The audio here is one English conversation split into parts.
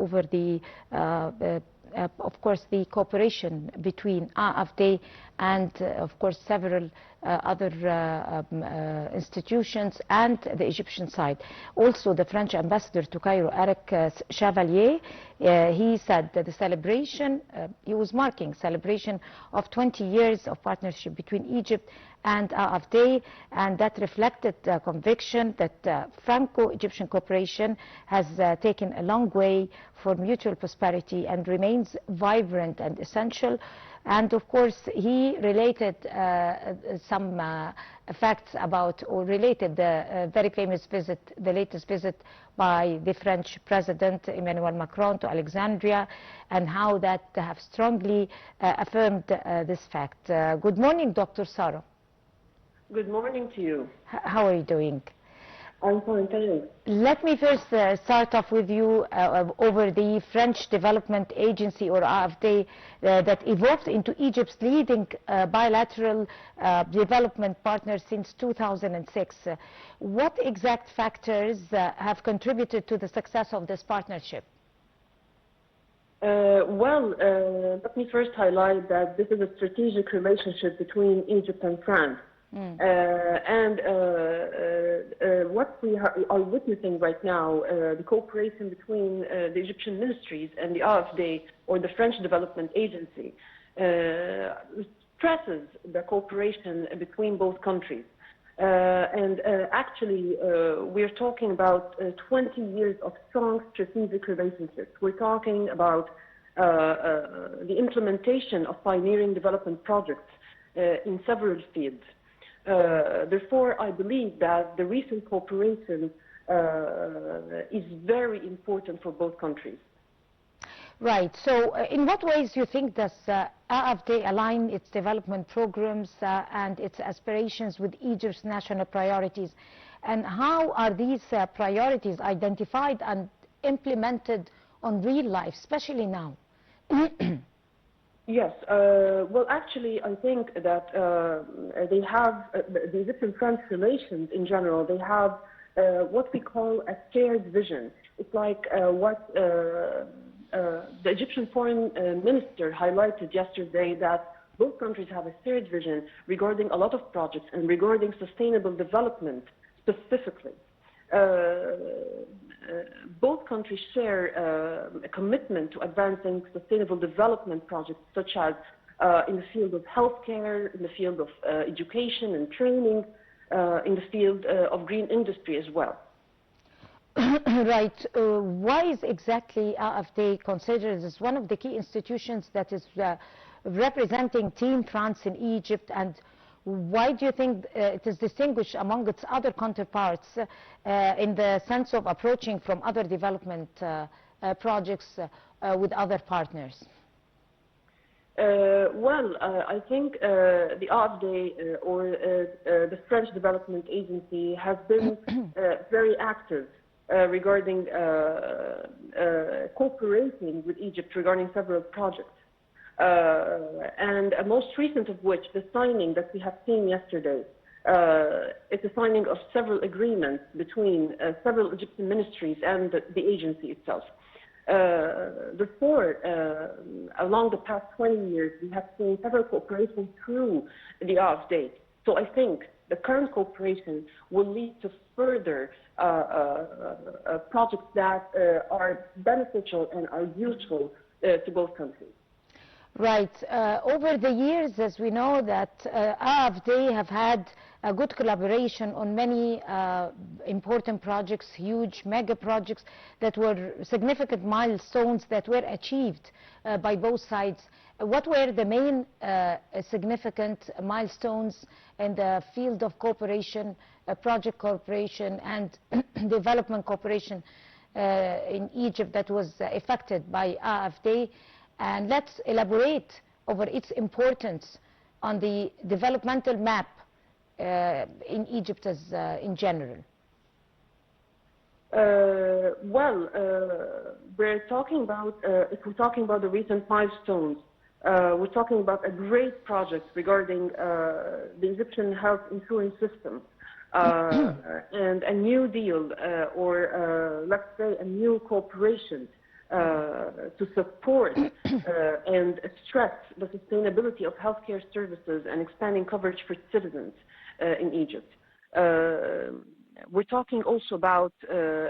over the of course, the cooperation between AFD and, of course, several other institutions and the Egyptian side. Also, the French ambassador to Cairo, Eric Chevalier, he said that the celebration, he was marking celebration of 20 years of partnership between Egypt and AFD, and that reflected conviction that Franco-Egyptian cooperation has taken a long way for mutual prosperity and remains vibrant and essential. And of course, he related some facts about, or related the very famous visit, the latest visit by the French President Emmanuel Macron to Alexandria, and how that have strongly affirmed this fact. Good morning, Dr. Sarah. Good morning to you. How are you doing? I'm fine, thank you. Let me first start off with you over the French Development Agency, or AFD, that evolved into Egypt's leading bilateral development partner since 2006. What exact factors have contributed to the success of this partnership? Let me first highlight that this is a strategic relationship between Egypt and France. What we are witnessing right now, the cooperation between the Egyptian ministries and the AFD, or the French Development Agency, stresses the cooperation between both countries. Actually, we're talking about 20 years of strong strategic relationships. We're talking about the implementation of pioneering development projects in several fields. Therefore, I believe that the recent cooperation is very important for both countries. Right. So in what ways do you think does AFD align its development programs and its aspirations with Egypt's national priorities? And how are these priorities identified and implemented on real life, especially now? Yes, well, actually, I think that they have, the Egyptian-French relations in general, they have what we call a shared vision. It's like what the Egyptian foreign minister highlighted yesterday, that both countries have a shared vision regarding a lot of projects and regarding sustainable development specifically. Both countries share a commitment to advancing sustainable development projects, such as in the field of healthcare, in the field of education and training, in the field of green industry as well. Right. Why is exactly AFD considered as one of the key institutions that is representing Team France in Egypt, and why do you think it is distinguished among its other counterparts in the sense of approaching from other development projects with other partners? I think the AFD or the French Development Agency has been very active regarding cooperating with Egypt regarding several projects. And most recent of which, the signing that we have seen yesterday, it's a signing of several agreements between several Egyptian ministries and the agency itself. Therefore, along the past 20 years, we have seen several cooperation through the AFD. So I think the current cooperation will lead to further projects that are beneficial and are useful to both countries. Right. Over the years, as we know, that AFD have had a good collaboration on many important projects, huge mega projects that were significant milestones that were achieved by both sides. What were the main significant milestones in the field of cooperation, project cooperation and development cooperation in Egypt that was affected by AFD? And let's elaborate over its importance on the developmental map in Egypt as in general. We're talking about, if we're talking about the recent milestones, we're talking about a great project regarding the Egyptian health insurance system and a new deal, or let's say a new cooperation to support and stress the sustainability of healthcare services and expanding coverage for citizens in Egypt. We're talking also about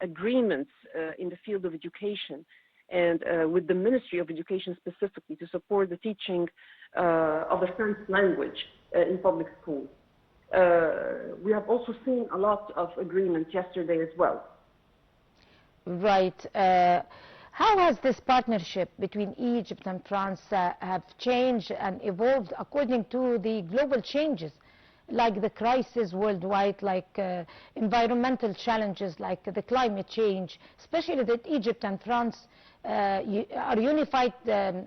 agreements in the field of education and with the Ministry of Education specifically to support the teaching of the French language in public schools. We have also seen a lot of agreements yesterday as well. Right. How has this partnership between Egypt and France have changed and evolved according to the global changes, like the crisis worldwide, like environmental challenges, like the climate change, especially that Egypt and France are unified to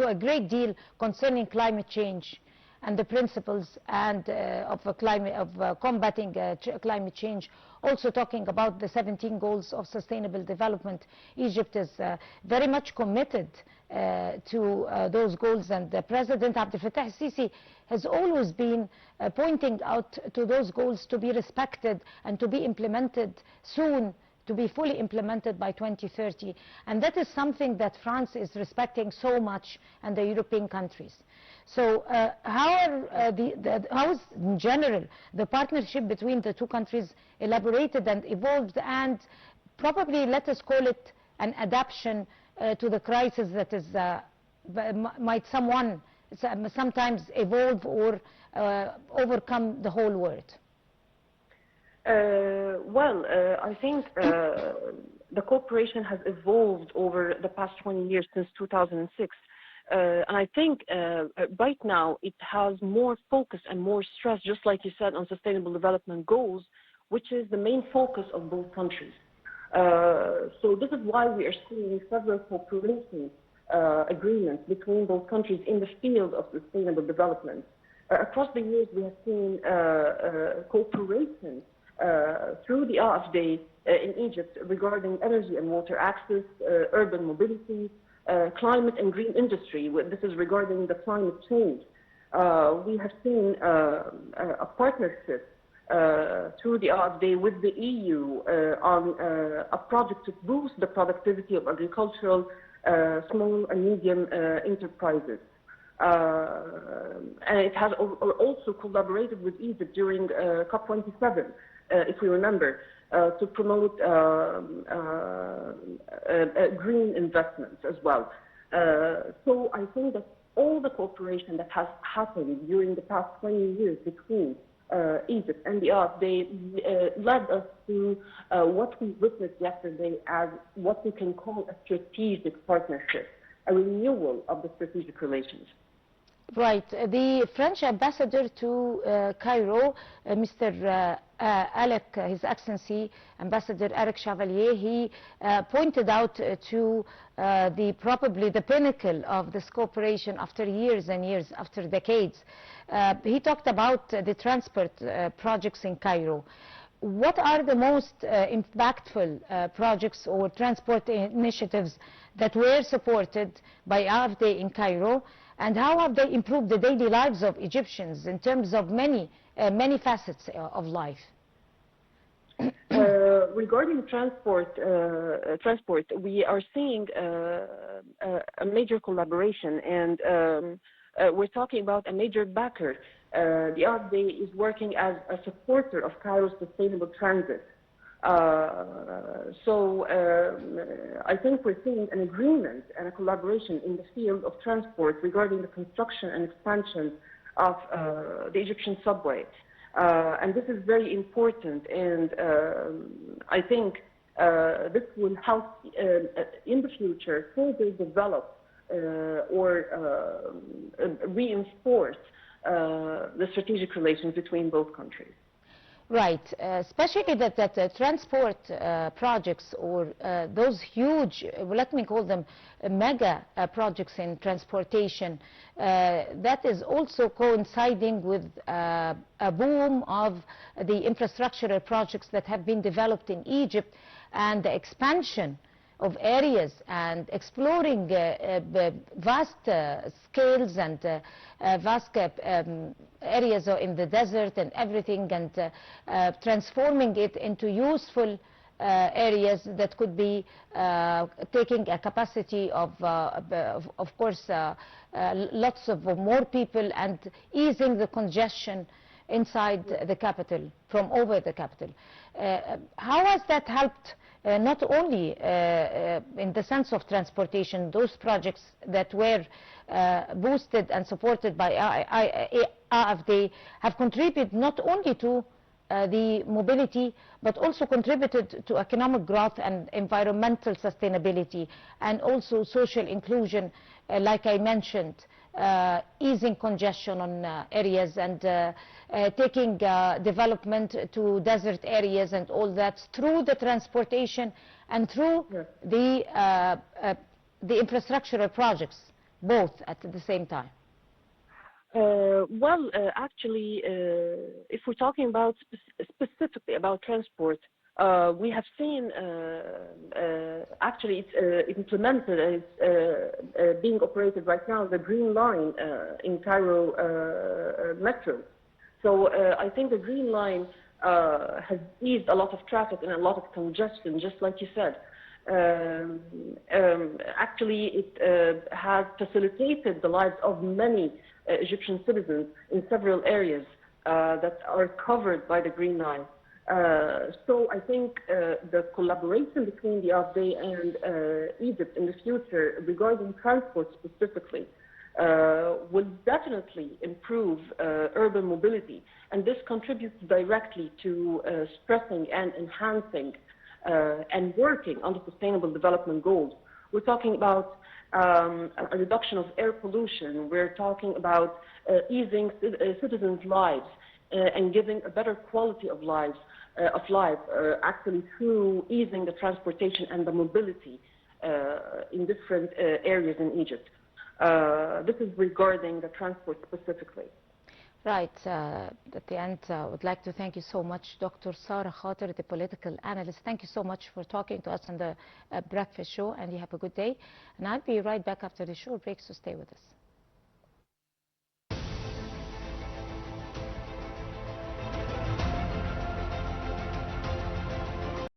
a great deal concerning climate change and the principles and of combating climate change. Also talking about the 17 goals of sustainable development. Egypt is very much committed to those goals, and President Abdel Fattah el-Sisi has always been pointing out to those goals to be respected and to be implemented soon, to be fully implemented by 2030. And that is something that France is respecting so much, and the European countries. So how is, in general, the partnership between the two countries elaborated and evolved, and probably, let us call it, an adaptation to the crisis that is, might sometimes evolve or overcome the whole world? I think the cooperation has evolved over the past 20 years since 2006. And I think right now it has more focus and more stress, just like you said, on sustainable development goals, which is the main focus of both countries. So this is why we are seeing several cooperation agreements between both countries in the field of sustainable development. Across the years, we have seen cooperation through the AFD in Egypt regarding energy and water access, urban mobility, climate and green industry. This is regarding the climate change. We have seen a partnership through the AFD with the EU on a project to boost the productivity of agricultural small and medium enterprises. And it has also collaborated with Egypt during COP27, if we remember, to promote green investments as well. So I think that all the cooperation that has happened during the past 20 years between Egypt and the AFD led us to what we witnessed yesterday as what we can call a strategic partnership, a renewal of the strategic relations. Right. The French ambassador to Cairo, Mr. Alec, His Excellency Ambassador Eric Chevalier, he pointed out to probably the pinnacle of this cooperation after years and years, after decades. He talked about the transport projects in Cairo. What are the most impactful projects or transport initiatives that were supported by AFD in Cairo, and how have they improved the daily lives of Egyptians in terms of many facets of life? Regarding transport, we are seeing a major collaboration, and we're talking about a major backer. The AFD is working as a supporter of Cairo's sustainable transit. So I think we're seeing an agreement and a collaboration in the field of transport regarding the construction and expansion of the Egyptian subway. And this is very important, and I think this will help in the future further develop or reinforce the strategic relations between both countries. Right, especially that transport projects or those huge, let me call them mega projects in transportation, that is also coinciding with a boom of the infrastructural projects that have been developed in Egypt, and the expansion of areas and exploring vast scales and vast areas in the desert and everything, and transforming it into useful areas that could be taking a capacity of course, lots of more people and easing the congestion inside the capital, from over the capital. How has that helped not only in the sense of transportation, those projects that were boosted and supported by AFD have contributed not only to the mobility, but also contributed to economic growth and environmental sustainability, and also social inclusion, like I mentioned, easing congestion on areas, and taking development to desert areas and all that through the transportation and through the infrastructural projects, both at the same time. Actually, if we're talking about specifically about transport, we have seen actually it's implemented, it's being operated right now, the Green Line in Cairo Metro. So I think the Green Line has eased a lot of traffic and a lot of congestion, just like you said. Actually, it has facilitated the lives of many Egyptian citizens in several areas that are covered by the Green Line. So I think the collaboration between the AFD and Egypt in the future regarding transport specifically will definitely improve urban mobility, and this contributes directly to stressing and enhancing and working on the Sustainable Development Goals. We're talking about a reduction of air pollution. We're talking about easing citizens' lives and giving a better quality of life, actually through easing the transportation and the mobility in different areas in Egypt. This is regarding the transport specifically. Right. At the end, I would like to thank you so much, Dr. Sarah Khater, the political analyst. Thank you so much for talking to us on the breakfast show, and you have a good day. And I'll be right back after the short break, so stay with us.